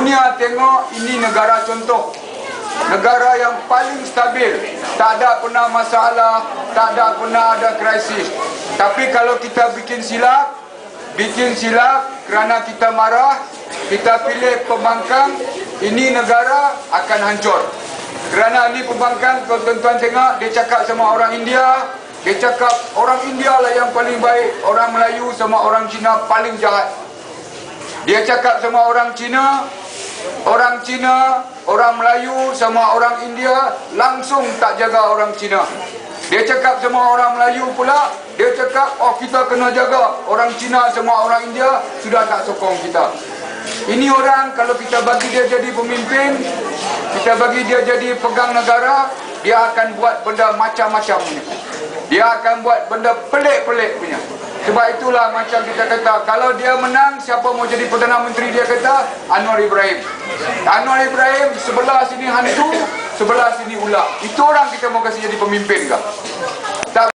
Dunia tengok ini negara contoh, negara yang paling stabil, tak ada pernah masalah, tak ada pernah ada krisis. Tapi kalau kita bikin silap kerana kita marah, kita pilih pembangkang, ini negara akan hancur. Kerana ni pembangkang, kalau tuan-tuan tengok, dia cakap sama orang India, dia cakap orang India lah yang paling baik, orang Melayu sama orang Cina paling jahat. Dia cakap sama orang Cina, orang Melayu sama orang India langsung tak jaga orang Cina. Dia cakap sama orang Melayu pula, dia cakap, oh kita kena jaga orang Cina sama orang India, sudah tak sokong kita. Ini orang kalau kita bagi dia jadi pemimpin, kita bagi dia jadi pegang negara, dia akan buat benda macam-macam punya. Dia akan buat benda pelik-pelik punya. Sebab itulah macam kita kata, kalau dia menang, siapa mau jadi Perdana Menteri, dia kata Anwar Ibrahim. Anwar Ibrahim sebelah sini hantu, sebelah sini ular. Itu orang kita mau kasih jadi pemimpin kah?